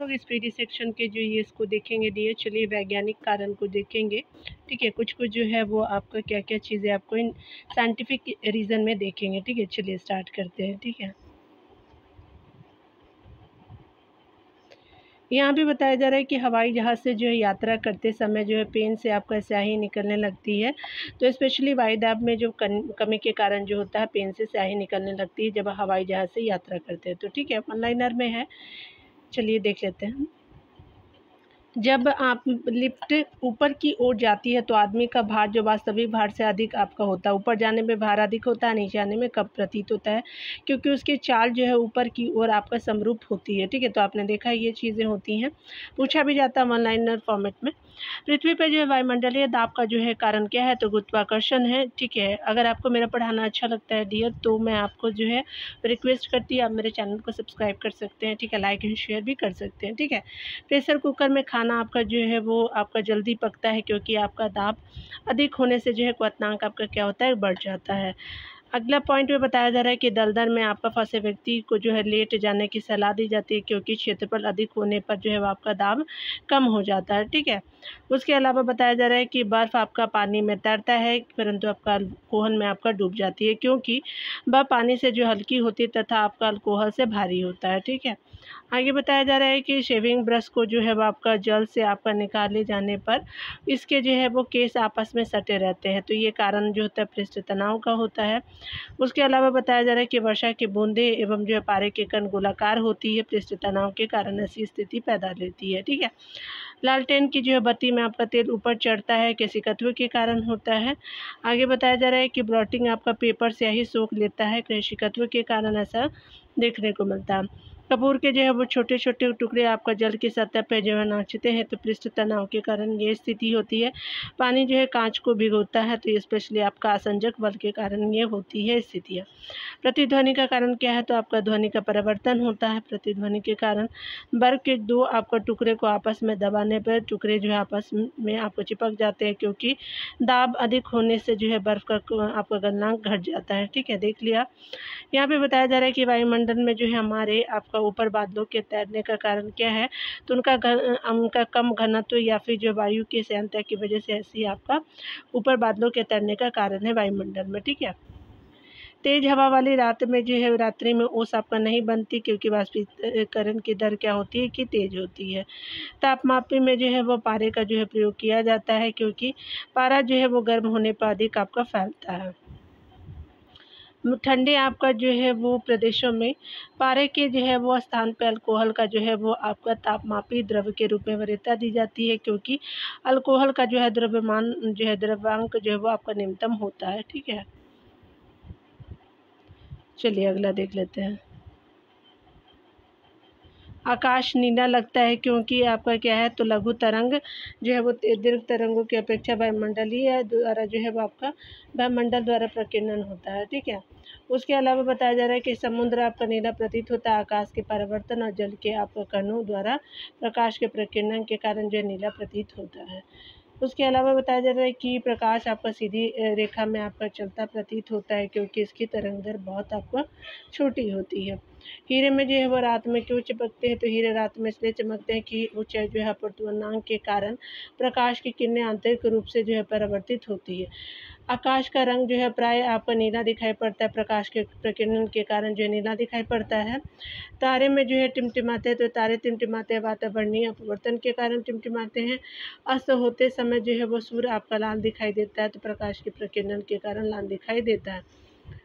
लोग speedy section के जो ये इसको देखेंगे डियर। चलिए वैज्ञानिक कारण को देखेंगे। ठीक है, कुछ कुछ जो है वो आपका क्या क्या चीज़ें आपको इन साइंटिफिक रीज़न में देखेंगे। ठीक है, चलिए स्टार्ट करते हैं। ठीक है, यहाँ भी बताया जा रहा है कि हवाई जहाज़ से जो है यात्रा करते समय जो है पेन से आपका स्याही निकलने लगती है। तो स्पेशली वायुदाब में जो कमी के कारण जो होता है पेन से स्याही निकलने लगती है जब हवाई जहाज़ से यात्रा करते हैं। तो ठीक है, वन लाइनर में है, चलिए देख लेते हैं। जब आप लिफ्ट ऊपर की ओर जाती है तो आदमी का भार जो वास्तविक भार से अधिक आपका होता है। ऊपर जाने में भार अधिक होता है, नीचे आने में कम प्रतीत होता है, क्योंकि उसकी चाल जो है ऊपर की ओर आपका समरूप होती है। ठीक है, तो आपने देखा ये चीज़ें होती हैं। पूछा भी जाता है वन लाइनर फॉर्मेट में। पृथ्वी पर जो है वायुमंडलीय दाब का जो है कारण क्या है, तो गुरुत्वाकर्षण है। ठीक है, अगर आपको मेरा पढ़ाना अच्छा लगता है डियर तो मैं आपको जो है रिक्वेस्ट करती हूँ आप मेरे चैनल को सब्सक्राइब कर सकते हैं। ठीक है, लाइक एंड शेयर भी कर सकते हैं। ठीक है, प्रेशर कुकर में खाना आपका जो है वो आपका जल्दी पकता है, क्योंकि आपका दाब अधिक होने से जो है क्वथनांक आपका क्या होता है, बढ़ जाता है। अगला पॉइंट में बताया जा रहा है कि दलदल में आपका फंसे व्यक्ति को जो है लेट जाने की सलाह दी जाती है, क्योंकि क्षेत्रफल अधिक होने पर जो है वो आपका दाब कम हो जाता है। ठीक है, उसके अलावा बताया जा रहा है कि बर्फ़ आपका पानी में तैरता है, परंतु आपका अल्कोहल में आपका डूब जाती है, क्योंकि वह पानी से जो हल्की होती है तथा आपका अल्कोहल से भारी होता है। ठीक है, आगे बताया जा रहा है कि शेविंग ब्रश को जो है वो आपका जल से आपका निकाले जाने पर इसके जो है वो केस आपस में सटे रहते हैं, तो ये कारण जो होता है पृष्ठ तनाव का होता है। उसके अलावा बताया जा रहा है कि वर्षा की बूंदें एवं जो है पारे के कण गोलाकार होती है, पृष्ठ तनाव के कारण ऐसी स्थिति पैदा लेती है। ठीक है, लालटेन की जो है बत्ती में आपका तेल ऊपर चढ़ता है, केशिकत्व के कारण होता है। आगे बताया जा रहा है कि ब्लॉटिंग आपका पेपर स्याही सोख लेता है, केशिकत्व के कारण ऐसा देखने को मिलता है। कपूर के जो है वो छोटे छोटे टुकड़े आपका जल की सतह पर जो है नाचते हैं, तो पृष्ठ तनाव के कारण ये स्थिति होती है। पानी जो है कांच को भिगोता है, तो स्पेशली आपका आसंजक बल के कारण ये होती है स्थितियाँ। प्रतिध्वनि का कारण क्या है, तो आपका ध्वनि का परिवर्तन होता है। प्रतिध्वनि के कारण बर्फ के दो आपका टुकड़े को आपस में दबाने पर टुकड़े जो है आपस में आपको चिपक जाते हैं, क्योंकि दाब अधिक होने से जो है बर्फ का आपका गलनांक घट जाता है। ठीक है, देख लिया। यहाँ पे बताया जा रहा है कि वायुमंडल में जो है हमारे आपका ऊपर बादलों के तैरने का कारण क्या है, तो उनका कम घनत्व या फिर जो वायु की श्यानता की वजह से ऐसी आपका ऊपर बादलों के तैरने का कारण है वायुमंडल में। ठीक है, तेज हवा वाली रात में जो है रात्रि में ओस आपका नहीं बनती, क्योंकि वाष्पीकरण की दर क्या होती है कि तेज होती है। तापमापी में जो है वो पारे का जो है प्रयोग किया जाता है, क्योंकि पारा जो है वो गर्म होने पर अधिक आपका फैलता है। ठंडे आपका जो है वो प्रदेशों में पारे के जो है वो स्थान पर अल्कोहल का जो है वो आपका तापमापी द्रव्य के रूप में वरीयता दी जाती है, क्योंकि अल्कोहल का जो है द्रव्यमान जो है द्रव्यांक जो है वो आपका न्यूनतम होता है। ठीक है, चलिए अगला देख लेते हैं। आकाश नीला लगता है क्योंकि आपका क्या है, तो लघु तरंग जो है वो दीर्घ तरंगों की अपेक्षा वायुमंडलीय द्वारा जो है वो आपका वायुमंडल द्वारा प्रकीर्णन होता है। ठीक है, उसके अलावा बताया जा रहा है कि समुद्र आपका नीला प्रतीत होता है आकाश के परिवर्तन और जल के आपका कणों द्वारा प्रकाश के प्रकीर्णन के कारण जो नीला प्रतीत होता है। उसके अलावा बताया जा रहा है कि प्रकाश आपका सीधी रेखा में आपका चलता प्रतीत होता है, क्योंकि इसकी तरंग दर बहुत आपका छोटी होती है। हीरे में जो है वो रात में क्यों चमकते हैं, तो हीरे रात में इसलिए चमकते हैं कि ऊंचाई जो है अपवर्तनांक के कारण प्रकाश की किरणें आंतरिक रूप से जो है परावर्तित होती है। आकाश का रंग जो है प्राय आपका नीला दिखाई पड़ता है, प्रकाश के प्रकीर्णन के कारण जो है नीला दिखाई पड़ता है। तारे में जो है टिमटिमाते हैं, तो तारे टिमटिमाते हैं वातावरणीय अपवर्तन के कारण टिमटिमाते हैं। अस्त होते समय जो है वो सूर्य आपका लाल दिखाई देता है, तो प्रकाश के प्रकीर्णन के कारण लाल दिखाई देता है।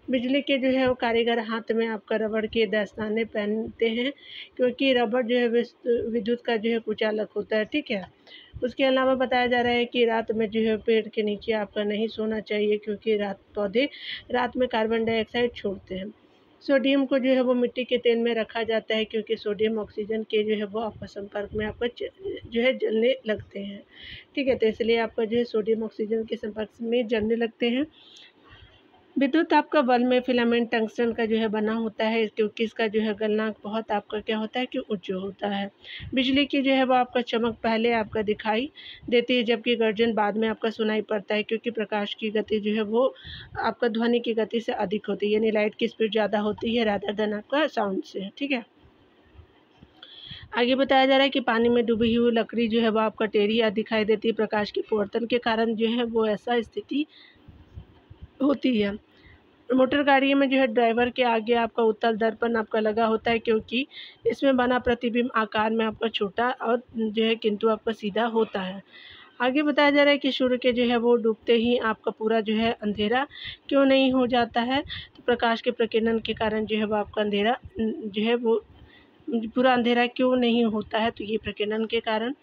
बिजली के जो है वो कारीगर हाथ में आपका रबड़ के दस्ताने पहनते हैं, क्योंकि रबड़ जो है विद्युत का जो है कुचालक होता है। ठीक है, उसके अलावा बताया जा रहा है कि रात में जो है पेड़ के नीचे आपका नहीं सोना चाहिए, क्योंकि पौधे रात में कार्बन डाइऑक्साइड छोड़ते हैं। सोडियम को जो है वो मिट्टी के तेल में रखा जाता है, क्योंकि सोडियम ऑक्सीजन के जो है वो आपका संपर्क में आपका जो है जलने लगते हैं। ठीक है, तो इसलिए आपका जो है सोडियम ऑक्सीजन के संपर्क में जलने लगते हैं। विद्युत आपका बल्ब में फिलामेंट टंगस्टन का जो है बना होता है, क्योंकि इसका जो है गलनांक बहुत आपका क्या होता है कि उच्च होता है। बिजली की जो है वो आपका चमक पहले आपका दिखाई देती है, जबकि गर्जन बाद में आपका सुनाई पड़ता है, क्योंकि प्रकाश की गति जो है वो आपका ध्वनि की गति से अधिक होती है, यानी लाइट की स्पीड ज़्यादा होती है रादर देन आपका साउंड से। ठीक है, आगे बताया जा रहा है कि पानी में डूबी हुई लकड़ी जो है वो आपका टेढ़ी या दिखाई देती है, प्रकाश के परावर्तन के कारण जो है वो ऐसा स्थिति होती है। मोटर गाड़ी में जो है ड्राइवर के आगे आपका उत्तल दर्पण आपका लगा होता है, क्योंकि इसमें बना प्रतिबिंब आकार में आपका छोटा और जो है किंतु आपका सीधा होता है। आगे बताया जा रहा है कि सूर्य के जो है वो डूबते ही आपका पूरा जो है अंधेरा क्यों नहीं हो जाता है, तो प्रकाश के प्रकीर्णन के कारण जो है वो आपका अंधेरा जो है वो पूरा अंधेरा क्यों नहीं होता है, तो ये प्रकीर्णन के कारण।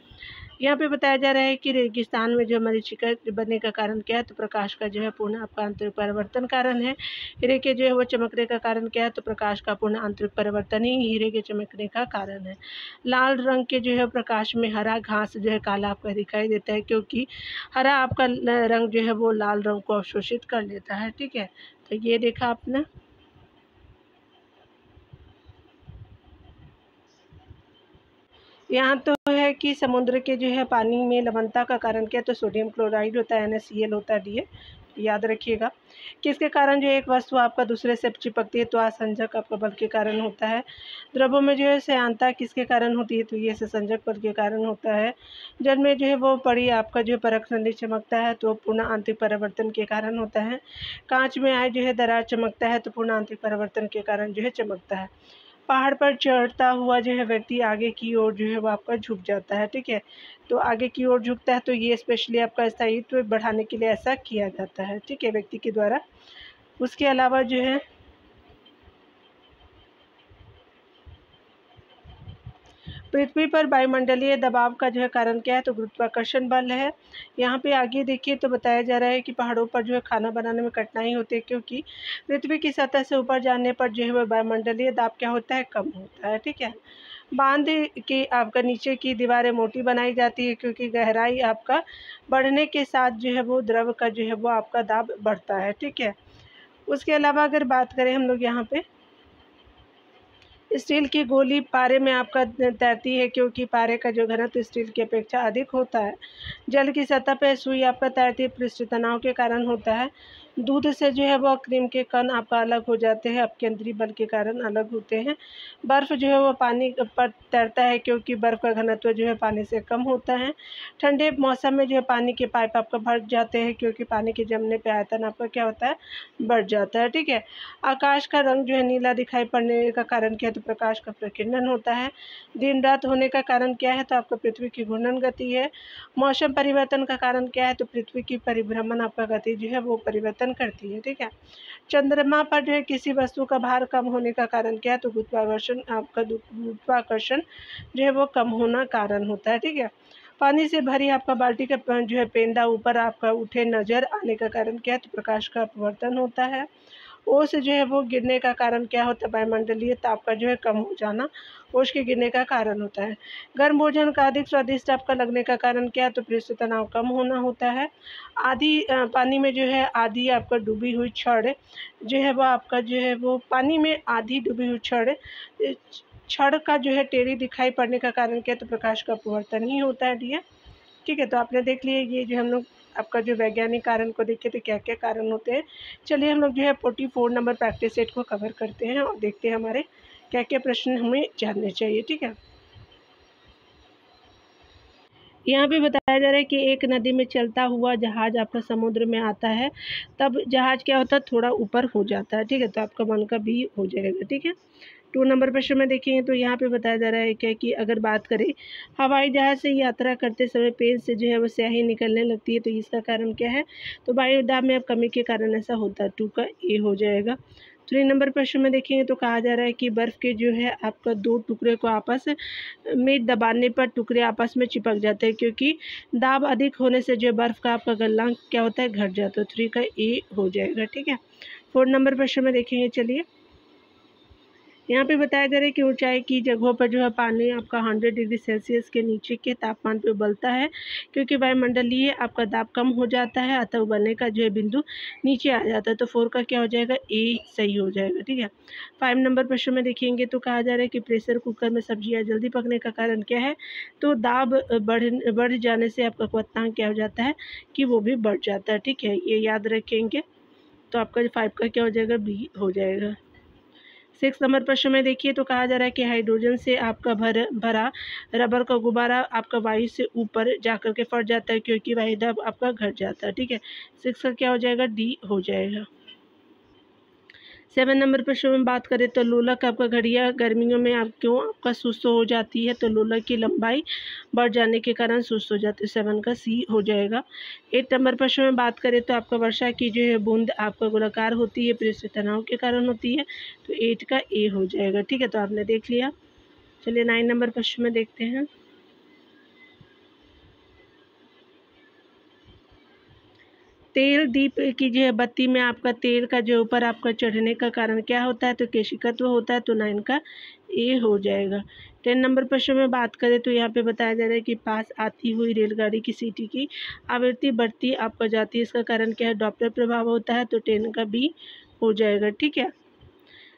यहाँ पे बताया जा रहा है कि रेगिस्तान में जो मरीचिका बनने का कारण क्या है, तो प्रकाश का जो है पूर्ण आपका आंतरिक परिवर्तन कारण है। हीरे के जो है वो चमकने का कारण क्या है, तो प्रकाश का पूर्ण आंतरिक परिवर्तन ही हीरे के चमकने का कारण है। लाल रंग के जो है प्रकाश में हरा घास जो है काला आपका दिखाई देता है, क्योंकि हरा आपका रंग जो है वो लाल रंग को अवशोषित कर लेता है। ठीक है, तो ये देखा आपने। यहाँ तो है कि समुद्र के जो है पानी में लवणता का कारण क्या है, तो सोडियम क्लोराइड होता है, NaCl होता है, Da। याद रखिएगा। किसके कारण जो एक वस्तु आपका दूसरे से चिपकती है, तो आसंजक आपका बल के कारण होता है। द्रव्यों में जो है श्यानता किसके कारण होती है, तो ये संसंजक बल के कारण होता है। जल में जो है वो पड़ी आपका जो परख संधि चमकता है, तो पूर्ण आंतरिक परिवर्तन के कारण होता है। कांच में आए जो है दरार चमकता है, तो पूर्ण आंतरिक परिवर्तन के कारण जो है चमकता है। पहाड़ पर चढ़ता हुआ जो है व्यक्ति आगे की ओर जो है वो आपका झुक जाता है। ठीक है, तो आगे की ओर झुकता है, तो ये स्पेशली आपका स्थायित्व बढ़ाने के लिए ऐसा किया जाता है। ठीक है, व्यक्ति के द्वारा। उसके अलावा जो है पृथ्वी पर वायुमंडलीय दबाव का जो है कारण क्या है, तो गुरुत्वाकर्षण बल है। यहाँ पे आगे देखिए तो बताया जा रहा है कि पहाड़ों पर जो है खाना बनाने में कठिनाई होती है, क्योंकि पृथ्वी की सतह से ऊपर जाने पर जो है वह वायुमंडलीय दाब क्या होता है, कम होता है। ठीक है, बांध की आपका नीचे की दीवारें मोटी बनाई जाती है, क्योंकि गहराई आपका बढ़ने के साथ जो है वो द्रव का जो है वो आपका दाब बढ़ता है। ठीक है, उसके अलावा अगर बात करें हम लोग यहाँ पे स्टील की गोली पारे में आपका तैरती है, क्योंकि पारे का जो घनत्व स्टील की अपेक्षा अधिक होता है। जल की सतह पर सुई आपका तैरती पृष्ठ तनाव के कारण होता है। दूध से जो है वह क्रीम के कण आपका अलग हो जाते हैं, अपकेंद्री बल के कारण अलग होते हैं। बर्फ़ जो है वो पानी पर तैरता है, क्योंकि बर्फ़ का घनत्व जो है पानी से कम होता है। ठंडे मौसम में जो है पानी के पाइप आपका भर जाते हैं, क्योंकि पानी के जमने पे आयतन आपका क्या होता है, बढ़ जाता है। ठीक है, आकाश का रंग जो है नीला दिखाई पड़ने का कारण क्या है, तो प्रकाश का प्रकीर्णन होता है। दिन रात होने का कारण क्या है, तो आपका पृथ्वी की घूर्णन गति है। मौसम परिवर्तन का कारण क्या है, तो पृथ्वी की परिभ्रमण आपका गति जो है वो परिवर्तन करती है। ठीक है, चंद्रमा पर जो है किसी वस्तु का भार कम होने का कारण क्या है, तो गुरुत्वाकर्षण जो है वो कम होना कारण होता है। ठीक है, पानी से भरी आपका बाल्टी का जो है पेंदा ऊपर आपका उठे नजर आने का कारण क्या है, तो प्रकाश का अपवर्तन होता है। ओस जो है वो गिरने का कारण क्या होता है, वायुमंडलीय ताप का जो है कम हो जाना ओस के गिरने का कारण होता है। गर्म भोजन का अधिक स्वादिष्ट आपका लगने का कारण क्या है, तो पृष्ठ तनाव कम होना होता है। आधी पानी में जो है आधी आपका डूबी हुई छड़ जो है वो आपका जो है वो पानी में आधी डूबी हुई छड़ का जो है टेढ़ी दिखाई पड़ने का कारण क्या है, तो प्रकाश का अपवर्तन ही होता है। डियर, ठीक है, तो आपने देख लिया ये जो हम लोग आपका जो वैज्ञानिक कारण को देखे थे क्या क्या कारण होते हैं। चलिए हम लोग जो है 44 नंबर प्रैक्टिस सेट को कवर करते हैं और देखते हैं हमारे क्या क्या प्रश्न हमें जानने चाहिए। ठीक है, यहाँ पे बताया जा रहा है कि एक नदी में चलता हुआ जहाज आपका समुद्र में आता है, तब जहाज क्या होता है, थोड़ा ऊपर हो जाता है। ठीक है, तो आपका मन का भी हो जाएगा। ठीक है, 2 नंबर प्रश्न में देखेंगे तो यहाँ पे बताया जा रहा है क्या कि अगर बात करें हवाई जहाज़ से यात्रा करते समय पेन से जो है वो स्याही निकलने लगती है, तो इसका कारण क्या है, तो वायु दाब में अब कमी के कारण ऐसा होता है। 2 का ए हो जाएगा। 3 नंबर प्रश्न में देखेंगे तो कहा जा रहा है कि बर्फ़ के जो है आपका 2 टुकड़े को आपस में दबाने पर टुकड़े आपस में चिपक जाते हैं, क्योंकि दाब अधिक होने से जो बर्फ़ का आपका गलनांक क्या होता है, घट जाता है। 3 का ए हो जाएगा। ठीक है, 4 नंबर प्रश्न में देखेंगे। चलिए, यहाँ पे बताया जा रहा है कि ऊंचाई की जगहों पर जो है पानी आपका 100 डिग्री सेल्सियस के नीचे के तापमान पे उबलता है, क्योंकि वायुमंडलीय आपका दाब कम हो जाता है, अतः उबलने का जो है बिंदु नीचे आ जाता है। तो 4 का क्या हो जाएगा, ए सही हो जाएगा। ठीक है, 5 नंबर प्रश्न में देखेंगे तो कहा जा रहा है कि प्रेशर कुकर में सब्जियाँ जल्दी पकने का कारण क्या है, तो दाब बढ़ जाने से आपका क्वथनांक क्या हो जाता है, कि वो भी बढ़ जाता है। ठीक है, ये याद रखेंगे। तो आपका 5 का क्या हो जाएगा, बी हो जाएगा। 6 नंबर प्रश्न में देखिए तो कहा जा रहा है कि हाइड्रोजन से आपका भरा रबर का गुब्बारा आपका वायु से ऊपर जाकर के फट जाता है क्योंकि वायु दाब आपका घट जाता है। ठीक है, 6 का क्या हो जाएगा, डी हो जाएगा। 7 नंबर प्रश्न में बात करें तो लोलक आपका घड़ियाँ गर्मियों में आप क्यों आपका सुस्त हो जाती है, तो लोलक की लंबाई बढ़ जाने के कारण सुस्त हो जाती है। 7 का सी हो जाएगा। 8 नंबर प्रश्न में बात करें तो आपका वर्षा की जो है बूंद आपका गोलाकार होती है, पृष्ठ तनाव के कारण होती है, तो 8 का ए हो जाएगा। ठीक है, तो आपने देख लिया। चलिए 9 नंबर प्रश्न में देखते हैं। तेल दीप की जो है बत्ती में आपका तेल का जो ऊपर आपका चढ़ने का कारण क्या होता है, तो केशिकत्व होता है, तो 9 का ए हो जाएगा। 10 नंबर प्रश्न में बात करें तो यहाँ पे बताया जा रहा है कि पास आती हुई रेलगाड़ी की सीटी की आवृत्ति बढ़ती आपका जाती है, इसका कारण क्या है, डॉपलर प्रभाव होता है, तो 10 का बी हो जाएगा। ठीक है,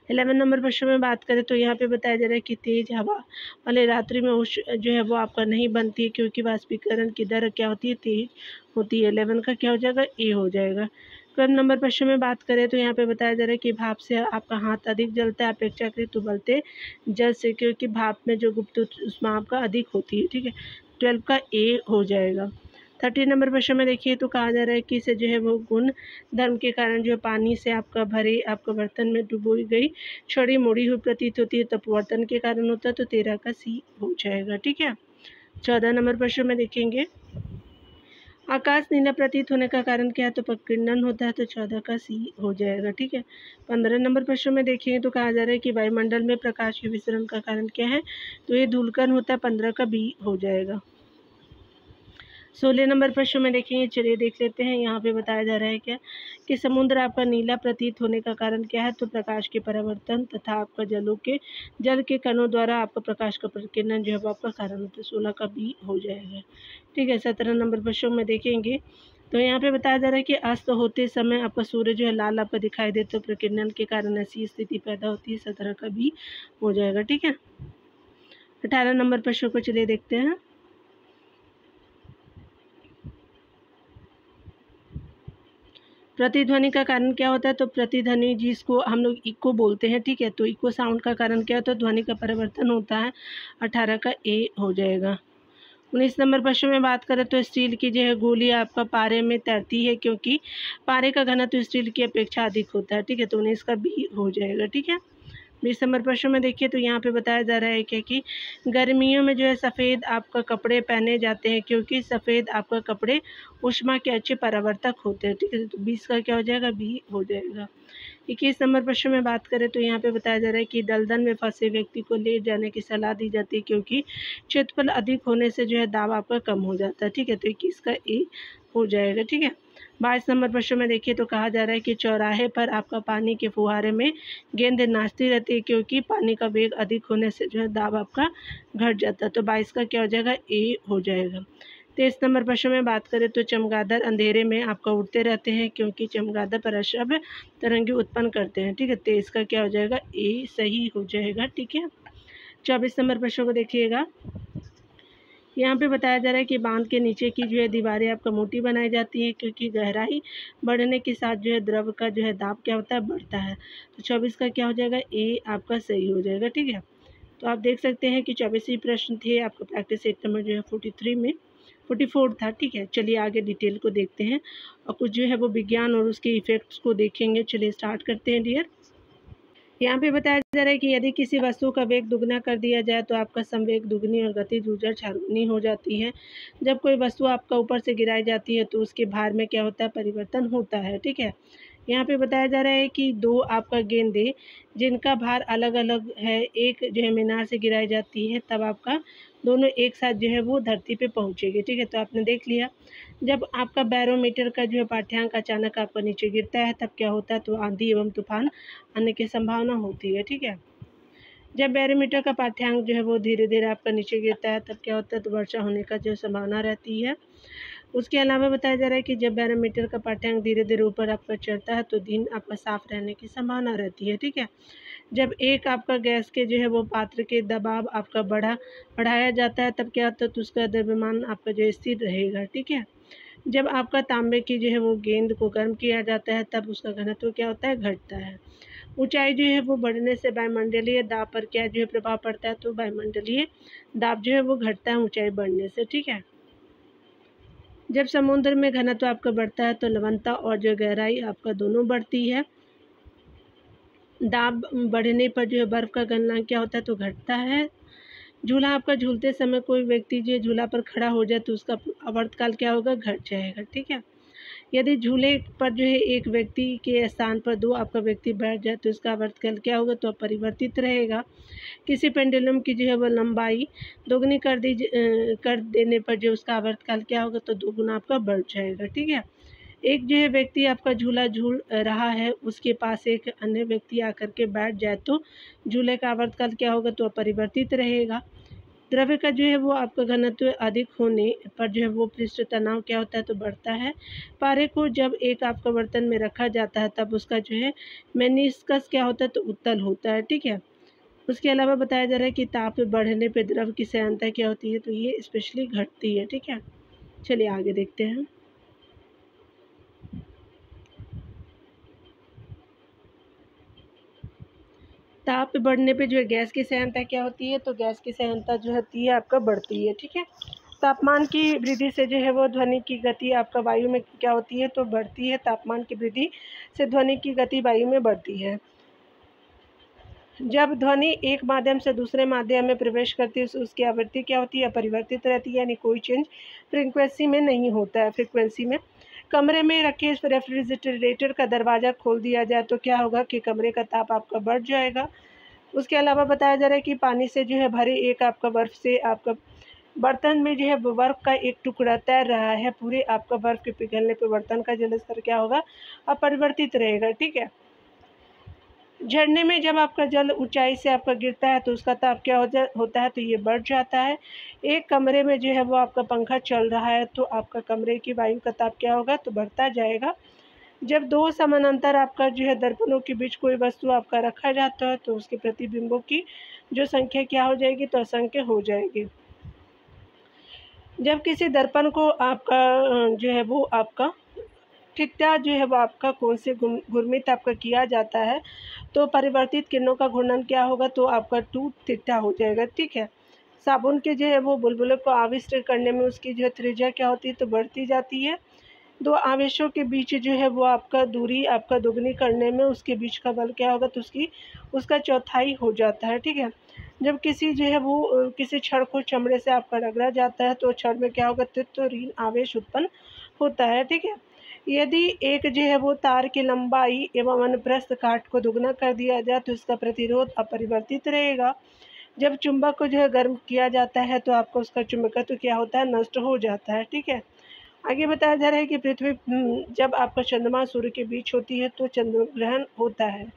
11 नंबर प्रश्न में बात करें तो यहाँ पे बताया जा रहा है कि तेज हवा वाले रात्रि में उष्ण जो है वो आपका नहीं बनती है क्योंकि वाष्पीकरण की दर क्या होती है, तेज होती है। 11 का क्या हो जाएगा, ए हो जाएगा। 12 नंबर प्रश्न में बात करें तो यहाँ पे बताया जा रहा है कि भाप से आपका हाथ अधिक जलता है अपेक्षाकृत उबलते जल से, क्योंकि भाप में जो गुप्त ऊष्मा आपका अधिक होती है। ठीक है, 12 का ए हो जाएगा। 13 नंबर प्रश्न में देखिए तो कहा जा रहा है कि इसे जो है वो गुण धर्म के कारण जो पानी से आपका भरे आपका बर्तन में डुबोई गई छड़ी मुड़ी हुई प्रतीत होती है, तपवर्तन के कारण होता है, तो 13 का सी हो जाएगा। ठीक है, 14 नंबर प्रश्न में देखेंगे आकाश नीला प्रतीत होने का कारण क्या है, तो प्रकीर्णन होता है, तो 14 का सी हो जाएगा। ठीक है, 15 नंबर प्रश्न में देखेंगे तो कहा जा रहा है कि वायुमंडल में प्रकाश के विसरण का कारण क्या है, तो ये धूलकण होता है, 15 का बी हो जाएगा। 16 नंबर प्रश्न में देखेंगे, चलिए देख लेते हैं। यहाँ पे बताया जा रहा है क्या कि समुद्र आपका नीला प्रतीत होने का कारण क्या है, तो प्रकाश के परावर्तन तथा आपका जल के कणों द्वारा आपका प्रकाश का प्रकीर्णन जो है वो आपका कारण होता है, 16 का बी हो जाएगा। ठीक है, 17 नंबर प्रश्न में देखेंगे तो यहाँ पे बताया जा रहा है कि अस्त होते समय आपका सूर्य जो है लाल आपका दिखाई देता है, तो प्रकीर्णन के कारण ऐसी स्थिति पैदा होती है, 17 का बी हो जाएगा। ठीक है, 18 नंबर प्रश्न को चलिए देखते हैं। प्रतिध्वनि का कारण क्या होता है, तो प्रतिध्वनि जिसको हम लोग इको बोलते हैं। ठीक है, तो इको साउंड का कारण क्या होता है, ध्वनि का परिवर्तन होता है, 18 का ए हो जाएगा। 19 नंबर प्रश्न में बात करें तो स्टील की जो है गोली आपका पारे में तैरती है क्योंकि पारे का घनत्व स्टील की अपेक्षा अधिक होता है। ठीक है, तो 19 का बी हो जाएगा। ठीक है, 20 नंबर प्रश्न में देखिए तो यहाँ पे बताया जा रहा है क्या कि गर्मियों में जो है सफ़ेद आपका कपड़े पहने जाते हैं क्योंकि सफ़ेद आपका कपड़े ऊष्मा के अच्छे परावर्तक होते हैं। ठीक है, तो 20 का क्या हो जाएगा, बी हो जाएगा। 21 नंबर प्रश्न में बात करें तो यहाँ पे बताया जा रहा है कि दलदल में फंसे व्यक्ति को लेट जाने की सलाह दी जाती है क्योंकि क्षेत्रफल अधिक होने से जो है दाब आपका कम हो जाता है। ठीक है, तो 21 का ए हो जाएगा। ठीक है, 22 नंबर प्रश्न में देखिए तो कहा जा रहा है कि चौराहे पर आपका पानी के फुहारे में गेंद नाचती रहती है क्योंकि पानी का वेग अधिक होने से जो है दाब आपका घट जाता है, तो 22 का क्या हो जाएगा, ए हो जाएगा। 23 नंबर प्रश्न में बात करें तो चमगादड़ अंधेरे में आपका उड़ते रहते हैं क्योंकि चमगादड़ परश्रव्य तरंगे उत्पन्न करते हैं। ठीक है, 23 का क्या हो जाएगा, ए सही हो जाएगा। ठीक है, 24 नंबर प्रश्न को देखिएगा। यहाँ पे बताया जा रहा है कि बांध के नीचे की जो है दीवारें आपका मोटी बनाई जाती हैं क्योंकि गहराई बढ़ने के साथ जो है द्रव का जो है दाब क्या होता है, बढ़ता है, तो 24 का क्या हो जाएगा, ए आपका सही हो जाएगा। ठीक है, तो आप देख सकते हैं कि 24 प्रश्न थे आपका प्रैक्टिस सेट नंबर जो है 43 में 44 था। ठीक है, चलिए आगे डिटेल को देखते हैं और कुछ जो है वो विज्ञान और उसके इफेक्ट्स को देखेंगे। चलिए स्टार्ट करते हैं डियर। यहाँ पे बताया जा रहा है कि यदि किसी वस्तु का वेग दुगना कर दिया जाए तो आपका संवेग दुगनी और गतिज ऊर्जा चारगुनी हो जाती है। जब कोई वस्तु आपका ऊपर से गिराई जाती है तो उसके भार में क्या होता है, परिवर्तन होता है। ठीक है, यहाँ पे बताया जा रहा है कि दो आपका गेंदे जिनका भार अलग अलग है, एक जो है मीनार से गिराई जाती है तब आपका दोनों एक साथ जो है वो धरती पे पहुँचेगी। ठीक है, तो आपने देख लिया जब आपका बैरोमीटर का जो है पाठ्यांक अचानक आपका नीचे गिरता है तब क्या होता है, तो आंधी एवं तूफान आने की संभावना होती है। ठीक है, जब बैरोमीटर का पाठ्यांक जो है वो धीरे धीरे आपका नीचे गिरता है तब क्या होता है, तो वर्षा होने का जो संभावना रहती है। उसके अलावा बताया जा रहा है कि जब बैरोमीटर का पाठ्यांक धीरे धीरे ऊपर आपका चढ़ता है तो दिन आपका साफ रहने की संभावना रहती है। ठीक है, जब एक आपका गैस के जो है वो पात्र के दबाव आपका बढ़ाया जाता है तब क्या होता है, तो उसका द्रव्यमान आपका जो स्थिर रहेगा। ठीक है, जब आपका तांबे की जो है वो गेंद को गर्म किया जाता है तब उसका घनत्व क्या होता है, घटता है। ऊंचाई जो है वो बढ़ने से वायुमंडलीय दाब पर क्या जो है प्रभाव पड़ता है, तो वायुमंडलीय दाब जो है वो घटता है ऊंचाई बढ़ने से। ठीक है, जब समुद्र में घनत्व आपका बढ़ता है तो लवणता और जो गहराई आपका दोनों बढ़ती है। दाब बढ़ने पर जो है बर्फ का गलनांक क्या होता है, तो घटता है। झूला आपका झूलते समय कोई व्यक्ति जो झूला पर खड़ा हो जाए तो उसका आवर्तकाल क्या होगा, घट जाएगा। ठीक है, यदि झूले पर जो है एक व्यक्ति के स्थान पर दो आपका व्यक्ति बैठ जाए तो इसका आवर्तकाल क्या होगा, तो अपरिवर्तित रहेगा। किसी पेंडुलम की जो है वो लंबाई दोगुनी कर देने पर जो उसका आवर्तकाल क्या होगा, तो दोगुना आपका बढ़ जाएगा। ठीक है, एक जो है व्यक्ति आपका झूला झूल रहा है, उसके पास एक अन्य व्यक्ति आकर के बैठ जाए तो झूले का आवर्तकाल क्या होगा, तो अपरिवर्तित रहेगा। द्रव्य का जो है वो आपका घनत्व अधिक होने पर जो है वो पृष्ठ तनाव क्या होता है, तो बढ़ता है। पारे को जब एक आपका बर्तन में रखा जाता है तब उसका जो है मेनिस्कस क्या होता है, तो उत्तल होता है। ठीक है, उसके अलावा बताया जा रहा है कि ताप बढ़ने पर द्रव की सहायता क्या होती है, तो ये स्पेशली घटती है। ठीक है, चलिए आगे देखते हैं। ताप बढ़ने पे जो है गैस की सहनता क्या होती है, तो गैस की सहनता जो होती है आपका बढ़ती है। ठीक है, तापमान की वृद्धि से जो है वो ध्वनि की गति आपका वायु में क्या होती है, तो बढ़ती है। तापमान की वृद्धि से ध्वनि की गति वायु में बढ़ती है। जब ध्वनि एक माध्यम से दूसरे माध्यम में प्रवेश करती है उसकी आवृत्ति क्या होती है, अपरिवर्तित रहती है, यानी कोई चेंज फ्रीक्वेंसी में नहीं होता है। फ्रीक्वेंसी में कमरे में रखे रेफ्रिजरेटर का दरवाज़ा खोल दिया जाए तो क्या होगा कि कमरे का ताप आपका बढ़ जाएगा। उसके अलावा बताया जा रहा है कि पानी से जो है भरे एक आपका बर्फ़ से आपका बर्तन में जो है बर्फ़ का एक टुकड़ा तैर रहा है, पूरे आपका बर्फ़ के पिघलने पर बर्तन का जल स्तर क्या होगा, अपरिवर्तित रहेगा। ठीक है, झरने में जब आपका जल ऊंचाई से आपका गिरता है तो उसका ताप क्या होता है, तो ये बढ़ जाता है। एक कमरे में जो है वो आपका पंखा चल रहा है तो आपका कमरे की वायु का ताप क्या होगा, तो बढ़ता जाएगा। जब दो समानांतर आपका जो है दर्पणों के बीच कोई वस्तु आपका रखा जाता है तो उसके प्रतिबिंबों की जो संख्या क्या हो जाएगी, तो असंख्य हो जाएगी। जब किसी दर्पण को आपका जो है वो आपका ठिठ्ठा जो है वो आपका कोण से घुर्मित आपका किया जाता है तो परिवर्तित किरणों का घूर्णन क्या होगा, तो आपका 2 थीटा हो जाएगा। ठीक है, साबुन के जो है वो बुलबुले को आविष्ट करने में उसकी जो है त्रिज्या क्या होती है, तो बढ़ती जाती है। दो आवेशों के बीच जो है वो आपका दूरी आपका दोगुनी करने में उसके बीच का बल क्या होगा, तो उसका चौथाई हो जाता है। ठीक है, जब किसी जो है वो किसी छड़ को चमड़े से आपका रगड़ा जाता है तो छड़ में क्या होगा, तो ऋण आवेश उत्पन्न होता है। ठीक है, यदि एक जो है वो तार की लंबाई एवं अनुप्रस्थ काट को दुगना कर दिया जाए तो इसका प्रतिरोध अपरिवर्तित रहेगा। जब चुंबक को जो है गर्म किया जाता है तो आपको उसका चुंबकत्व क्या होता है, नष्ट हो जाता है। ठीक है, आगे बताया जा रहा है कि पृथ्वी जब आपका चंद्रमा सूर्य के बीच होती है तो चंद्र ग्रहण होता है।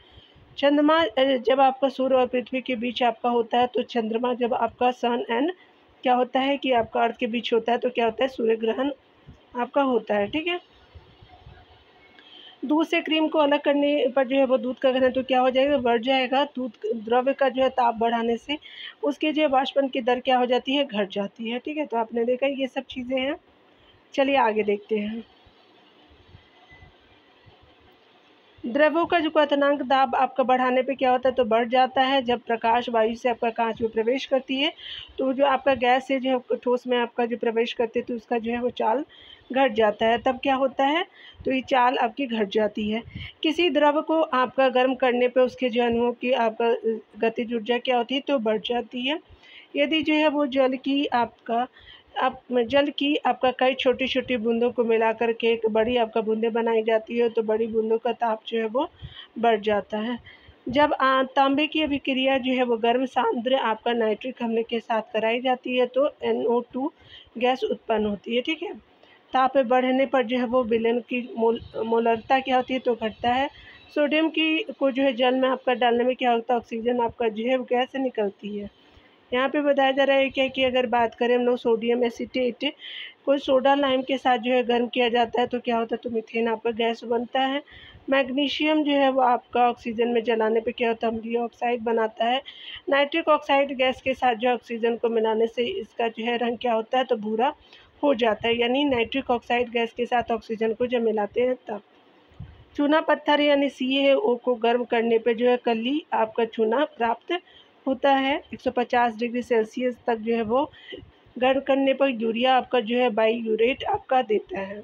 चंद्रमा जब आपका सूर्य और पृथ्वी के बीच आपका होता है तो चंद्रमा जब आपका सन एंड क्या होता है कि आपका अर्थ के बीच होता है तो क्या होता है, सूर्य ग्रहण आपका होता है। ठीक है, दूध से क्रीम को अलग करने पर जो है वो दूध का घनत्व क्या हो जाएगा, बढ़ जाएगा। दूध द्रव्य का जो है ताप बढ़ाने से उसके जो है वाष्पन की दर क्या हो जाती है, घट जाती है। ठीक है, तो आपने देखा ये सब चीज़ें हैं। चलिए आगे देखते हैं। द्रव्यों का जो क्वथनांक दाब आपका बढ़ाने पे क्या होता है, तो बढ़ जाता है। जब प्रकाश वायु से आपका कांच में प्रवेश करती है तो जो आपका गैस से जो है ठोस में आपका जो प्रवेश करती है तो उसका जो है वो चाल घट जाता है। तब क्या होता है, तो ये चाल आपकी घट जाती है। किसी द्रव को आपका गर्म करने पे उसके जो अणुओं की आपका गतिज ऊर्जा क्या होती है, तो बढ़ जाती है। यदि जो है वो जल की आपका कई छोटी-छोटी बूंदों को मिलाकर के एक बड़ी आपका बूंदें बनाई जाती है तो बड़ी बूंदों का ताप जो है वो बढ़ जाता है। जब तांबे की अभिक्रिया जो है वो गर्म सांद्र आपका नाइट्रिक अम्ल के साथ कराई जाती है तो NO2 गैस उत्पन्न होती है। ठीक है, ताप बढ़ने पर जो है वो विलयन की मोलरता क्या होती है, तो घटता है। सोडियम की को जो है जल में आपका डालने में क्या होता है, ऑक्सीजन आपका जो है वो गैस निकलती है। यहाँ पे बताया जा रहा है क्या कि अगर बात करें हम लोग सोडियम एसीटेट को सोडा लाइम के साथ जो है गर्म किया जाता है तो क्या होता है, तो मीथेन आपका गैस बनता है। मैग्नीशियम जो है वो आपका ऑक्सीजन में जलाने पे क्या होता है, अम्लीय ऑक्साइड बनाता है। नाइट्रिक ऑक्साइड गैस के साथ जो ऑक्सीजन को मिलाने से इसका जो है रंग क्या होता है, तो भूरा हो जाता है। यानी नाइट्रिक ऑक्साइड गैस के साथ ऑक्सीजन को जब मिलाते हैं तब। चूना पत्थर यानी CaO को गर्म करने पे जो है कली आपका चूना प्राप्त होता है। 150 डिग्री सेल्सियस तक जो है वो गर्म करने पर यूरिया आपका जो है बाईयूरेट आपका देता है।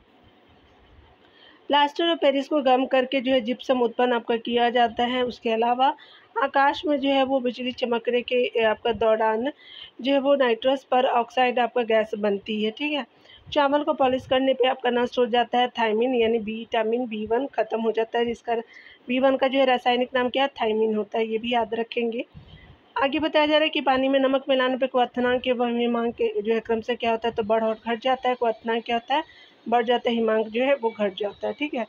प्लास्टर ऑफ पेरिस को गर्म करके जो है जिप्सम उत्पन्न आपका किया जाता है। उसके अलावा आकाश में जो है वो बिजली चमकने के आपका दौरान जो है वो नाइट्रस पर ऑक्साइड आपका गैस बनती है। ठीक है, चावल को पॉलिश करने पे आपका नष्ट हो जाता है थायमिन यानी विटामिन B1 ख़त्म हो जाता है, जिसका B1 का जो है रासायनिक नाम क्या है, थायमिन होता है। ये भी याद रखेंगे। आगे बताया जा रहा है कि पानी में नमक मिलाने पर क्वथनांक के व हिमांक के जो है क्रम से क्या होता है, तो बढ़ और घट जाता है। क्वथनांक क्या होता है, बढ़ जाता है, हिमांक जो है वो घट जाता है। ठीक है,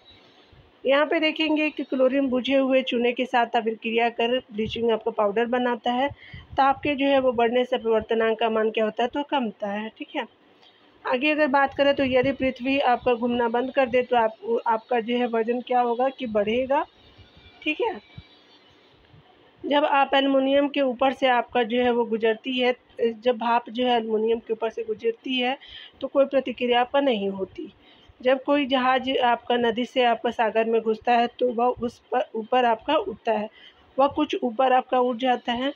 यहाँ पे देखेंगे कि क्लोरीन बुझे हुए चूने के साथ अभिक्रिया कर ब्लीचिंग आपका पाउडर बनाता है। ताप के जो है वो बढ़ने से परिवर्तनांक का मान क्या होता है, तो कमता है। ठीक है, आगे अगर बात करें तो यदि पृथ्वी आपका घूमना बंद कर दे तो आपका जो है वजन क्या होगा कि बढ़ेगा। ठीक है, जब आप एल्युमिनियम के ऊपर से आपका जो है वो गुजरती है, जब भाप जो है एल्युमिनियम के ऊपर से गुजरती है तो कोई प्रतिक्रिया आपका नहीं होती। जब कोई जहाज आपका नदी से आपका सागर में घुसता है तो वह उस पर ऊपर आपका उठता है, वह कुछ ऊपर आपका उठ जाता है।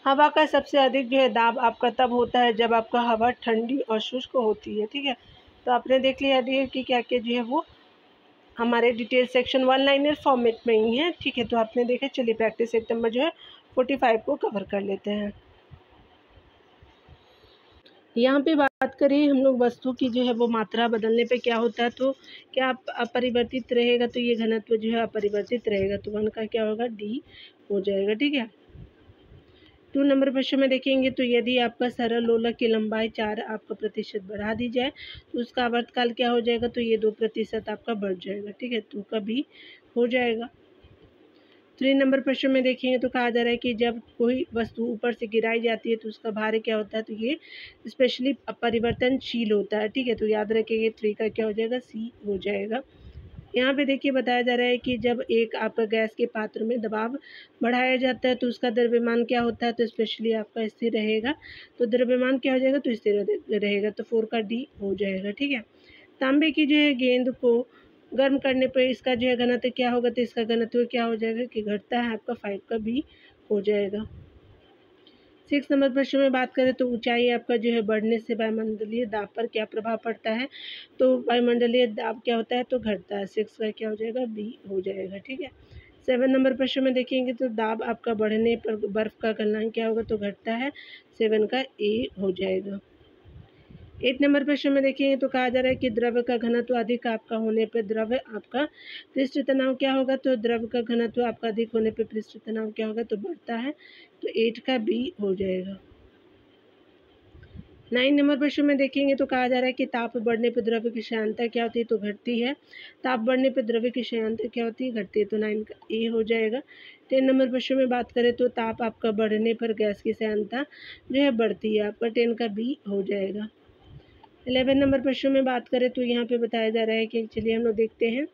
हवा का सबसे अधिक जो है दाब आपका तब होता है जब आपका हवा ठंडी और शुष्क होती है। ठीक है, तो आपने देख लिया कि क्या क्या जो है वो हमारे डिटेल सेक्शन 1 लाइनर फॉर्मेट में ही है। ठीक है, तो आपने देखा। चलिए प्रैक्टिस सेट नंबर जो है 45 को कवर कर लेते हैं। यहाँ पे बात करें हम लोग वस्तु की जो है वो मात्रा बदलने पे क्या होता है, तो क्या अपरिवर्तित रहेगा, तो ये घनत्व जो है अपरिवर्तित रहेगा, तो 1 का क्या होगा, D हो जाएगा। ठीक है, 2 नंबर प्रश्न में देखेंगे तो यदि आपका सरल लोलक की लंबाई 4 आपका प्रतिशत बढ़ा दी जाए तो उसका आवर्तकाल क्या हो जाएगा, तो ये 2% आपका बढ़ जाएगा। ठीक है, 2 का B हो जाएगा। 3 नंबर प्रश्न में देखेंगे तो कहा जा रहा है कि जब कोई वस्तु ऊपर से गिराई जाती है तो उसका भार क्या होता है, तो ये स्पेशली परिवर्तनशील होता है। ठीक है, तो याद रखेंगे 3 का क्या हो जाएगा, C हो जाएगा। यहाँ पे देखिए बताया जा रहा है कि जब एक आपका गैस के पात्र में दबाव बढ़ाया जाता है तो उसका द्रव्यमान क्या होता है, तो स्पेशली आपका स्थिर रहेगा, तो द्रव्यमान क्या हो जाएगा, तो स्थिर रहेगा, तो 4 का D हो जाएगा। ठीक है, तांबे की जो है गेंद को गर्म करने पर इसका जो है घनत्व क्या होगा, तो इसका घनत्व क्या हो जाएगा कि घटता है, आपका 5 का B हो जाएगा। 6 नंबर प्रश्न में बात करें तो ऊंचाई आपका जो है बढ़ने से वायुमंडलीय दाब पर क्या प्रभाव पड़ता है, तो वायुमंडलीय दाब क्या होता है, तो घटता है। 6 का क्या हो जाएगा, B हो जाएगा। ठीक है, 7 नंबर प्रश्न में देखेंगे तो दाब आपका बढ़ने पर बर्फ का गलनांक क्या होगा, तो घटता है, 7 का A हो जाएगा। 8 नंबर प्रश्न में देखिए तो कहा जा रहा है कि द्रव का घनत्व अधिक आपका होने पर द्रव आपका पृष्ठ तनाव क्या होगा, तो द्रव का घनत्व आपका अधिक होने पर पृष्ठ तनाव क्या होगा, तो बढ़ता है, तो 8 का B हो जाएगा। 9 नंबर प्रश्न में देखेंगे तो कहा जा रहा है कि ताप बढ़ने पर द्रव्य की श्यानता क्या होती है, तो घटती है। ताप बढ़ने पर द्रव्य की श्यानता क्या होती है, घटती है, तो 9 का A हो जाएगा। 10 नंबर प्रश्न में बात करें तो ताप आपका बढ़ने पर गैस की श्यानता जो है बढ़ती है, आपका 10 का B हो जाएगा। 11 नंबर प्रश्न में बात करें तो यहाँ पे बताया जा रहा है कि चलिए हम लोग देखते हैं।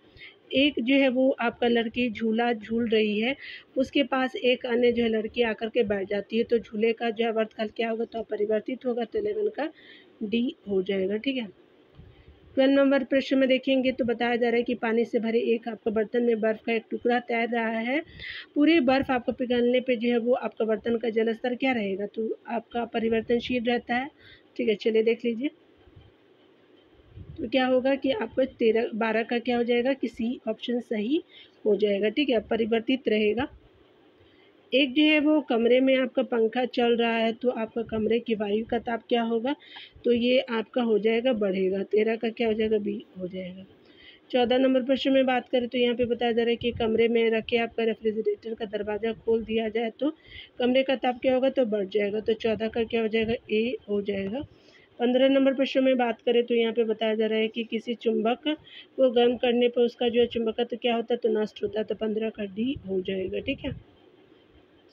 एक जो है वो आपका लड़की झूला झूल रही है, उसके पास एक अन्य जो है लड़की आकर के बैठ जाती है, तो झूले का जो है आवर्तकाल क्या होगा, तो अपरिवर्तित होगा, तो 11 का D हो जाएगा। ठीक है, 12 नंबर प्रश्न में देखेंगे तो बताया जा रहा है कि पानी से भरे एक आपका बर्तन में बर्फ़ का एक टुकड़ा तैर रहा है। पूरी बर्फ़ आपको पिघलने पे जो है वो आपका बर्तन का जल स्तर क्या रहेगा, तो आपका परिवर्तनशील रहता है। ठीक है, चलिए देख लीजिए, तो क्या होगा कि आपको 12 का क्या हो जाएगा कि C ऑप्शन सही हो जाएगा। ठीक है, परिवर्तित रहेगा। एक जो है वो कमरे में आपका पंखा चल रहा है तो आपका कमरे की वायु का ताप क्या होगा, तो ये आपका हो जाएगा बढ़ेगा, 13 का क्या हो जाएगा, B हो जाएगा। 14 नंबर प्रश्न में बात करें तो यहाँ पे बताया जा रहा है कि कमरे में रखे आपका रेफ्रिजरेटर का दरवाज़ा खोल दिया जाए तो कमरे का ताप क्या होगा, तो बढ़ जाएगा, तो 14 का क्या हो जाएगा, A हो जाएगा। 15 नंबर प्रश्न में बात करें तो यहाँ पे बताया जा रहा है कि किसी चुंबक को गर्म करने पर उसका जो है चुंबकत्व क्या होता है, तो नष्ट होता है, तो 15 का D हो जाएगा। ठीक है,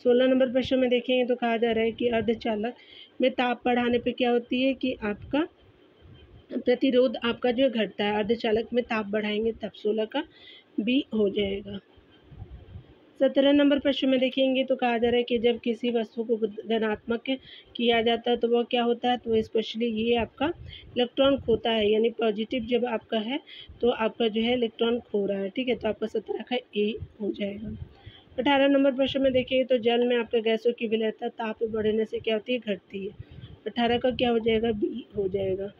16 नंबर प्रश्न में देखेंगे तो कहा जा रहा है कि अर्धचालक में ताप बढ़ाने पे क्या होती है कि आपका प्रतिरोध आपका जो घटता है, अर्धचालक में ताप बढ़ाएंगे तब 16 का B हो जाएगा। 17 नंबर प्रश्न में देखेंगे तो कहा जा रहा है कि जब किसी वस्तु को धनात्मक किया जाता है तो वह क्या होता है, तो स्पेशली ये आपका इलेक्ट्रॉन खोता है, यानी पॉजिटिव जब आपका है तो आपका जो है इलेक्ट्रॉन खो रहा है। ठीक है, तो आपका 17 का ए हो जाएगा। 18 नंबर प्रश्न में देखिए तो जल में आपका गैसों की विलेयता ताप बढ़ने से क्या होती है, घटती है। 18 का क्या हो जाएगा, बी हो जाएगा।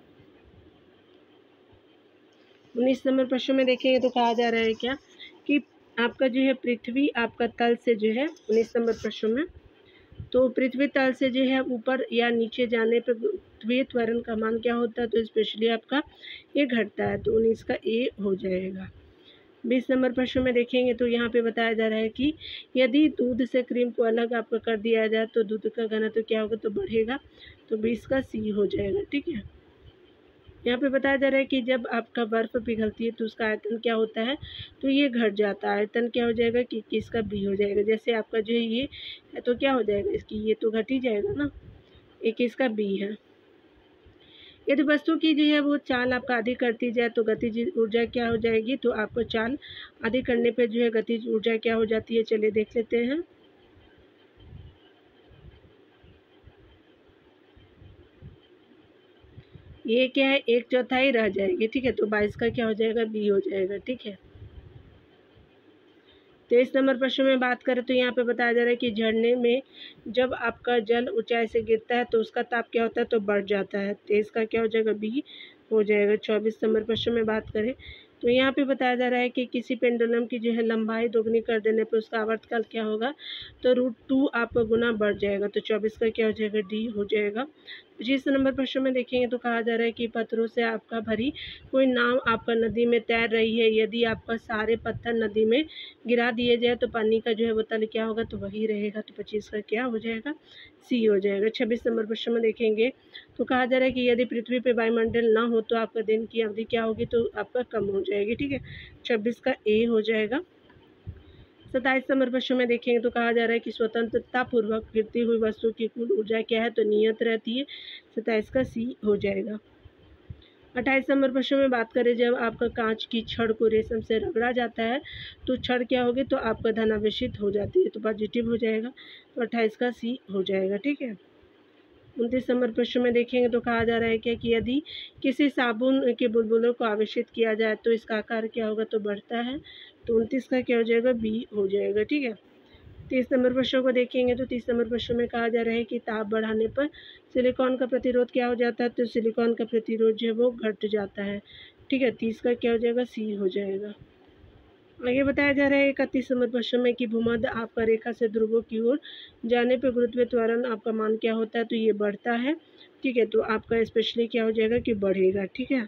19 नंबर प्रश्न में देखेंगे तो कहा जा रहा है क्या कि आपका जो है पृथ्वी आपका तल से जो है 19 नंबर प्रश्न में, तो पृथ्वी तल से जो है ऊपर या नीचे जाने पर ध्रुवीय त्वरण का मान क्या होता है, तो स्पेशली आपका ये घटता है, तो 19 का ए हो जाएगा। 20 नंबर प्रश्न में देखेंगे तो यहाँ पे बताया जा रहा है कि यदि दूध से क्रीम को अलग आपका कर दिया जाए तो दूध का घनत्व क्या होगा, तो बढ़ेगा, तो 20 का सी हो जाएगा। ठीक है, यहाँ पे बताया जा रहा है कि जब आपका बर्फ़ पिघलती है तो उसका आयतन क्या होता है, तो ये घट जाता है, आयतन क्या हो जाएगा कि 21 का बी हो जाएगा। जैसे आपका जो है ये है तो क्या हो जाएगा इसकी, ये तो घट ही जाएगा ना, 21 का बी है। यदि वस्तु की जो है वो चाल आपका आधी करती जाए तो गतिज ऊर्जा क्या हो जाएगी, तो आपको चाल आधी करने पे जो है गतिज ऊर्जा क्या हो जाती है, चलिए देख लेते हैं। ये क्या है, 1/4 रह जाएगी। ठीक है, तो 22 का क्या हो जाएगा, बी हो जाएगा। ठीक है, 23 नंबर प्रश्न में बात करें तो यहाँ पे बताया जा रहा है कि झरने में जब आपका जल ऊंचाई से गिरता है तो उसका ताप क्या होता है, तो बढ़ जाता है। 23 का क्या हो जाएगा, बी हो जाएगा। 24 नंबर प्रश्न में बात करें तो यहाँ पे बताया जा रहा है कि किसी पेंडुलम की जो है लंबाई दोगुनी कर देने पर उसका आवर्तकाल क्या होगा, तो √2 आपका गुना बढ़ जाएगा, तो 24 का क्या हो जाएगा, डी हो जाएगा। 25 नंबर प्रश्न में देखेंगे तो कहा जा रहा है कि पत्थरों से आपका भरी कोई नाव आपका नदी में तैर रही है, यदि आपका सारे पत्थर नदी में गिरा दिए जाए तो पानी का जो है वो तल क्या होगा, तो वही रहेगा, तो 25 का क्या हो जाएगा, सी हो जाएगा। 26 नंबर प्रश्न में देखेंगे तो कहा जा रहा है कि यदि पृथ्वी पे वायुमंडल ना हो तो आपका दिन की अवधि क्या होगी, तो आपका कम हो जाएगी। ठीक है, 26 का ए हो जाएगा। 27 नंबर प्रश्न में देखेंगे तो कहा जा रहा है कि स्वतंत्रता पूर्वक गिरती हुई वस्तु की कुल ऊर्जा क्या है, तो नियत रहती है, 27 का सी हो जाएगा। 28 नंबर प्रश्न में बात करें जब आपका कांच की छड़ को रेशम से रगड़ा जाता है तो छड़ क्या होगी, तो आपका धनावेशित हो जाती है, तो पॉजिटिव हो जाएगा, तो 28 का सी हो जाएगा। ठीक है, 29 नंबर प्रश्न में देखेंगे तो कहा जा रहा है क्या कि यदि किसी साबुन के बुलबुलों को आवेशित किया जाए तो इसका आकार क्या होगा, तो बढ़ता है, तो 29 का क्या हो जाएगा, बी हो जाएगा। ठीक है, 30 नंबर प्रश्न को देखेंगे तो 30 नंबर प्रश्न में कहा जा रहा है कि ताप बढ़ाने पर सिलिकॉन का प्रतिरोध क्या हो जाता है, तो सिलिकॉन का प्रतिरोध जो है वो घट जाता है। ठीक है, 30 का क्या हो जाएगा, सी हो जाएगा। आगे बताया जा रहा है 31 नंबर प्रश्न में कि भूमध्य आपका रेखा से ध्रुवों की ओर जाने पर गुरुत्वीय त्वरण आपका मान क्या होता है, तो ये बढ़ता है। ठीक है, तो आपका स्पेशली क्या हो जाएगा कि बढ़ेगा। ठीक है,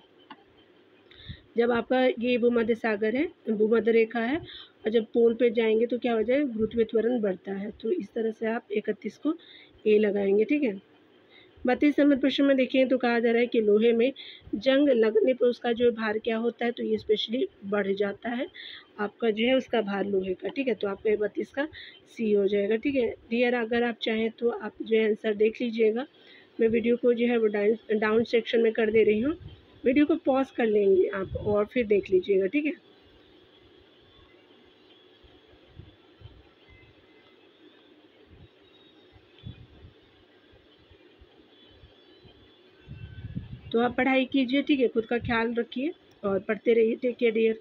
जब आपका ये भूमध्य सागर है, भूमध्य रेखा है, और जब पोल पे जाएंगे तो क्या हो जाएगा, गुरुत्वीय त्वरण बढ़ता है, तो इस तरह से आप 31 को ए लगाएंगे। ठीक है, 32 नंबर प्रश्न में देखें तो कहा जा रहा है कि लोहे में जंग लगने पर उसका जो भार क्या होता है, तो ये स्पेशली बढ़ जाता है, आपका जो है उसका भार लोहे का। ठीक है, तो आपका 32 का सी हो जाएगा। ठीक है डियर, अगर आप चाहें तो आप जो है आंसर देख लीजिएगा, मैं वीडियो को जो है वो डाउन सेक्शन में कर दे रही हूँ, वीडियो को पॉज कर लेंगे आप और फिर देख लीजिएगा। ठीक है, तो आप पढ़ाई कीजिए। ठीक है, खुद का ख्याल रखिए और पढ़ते रहिए। Take care dear.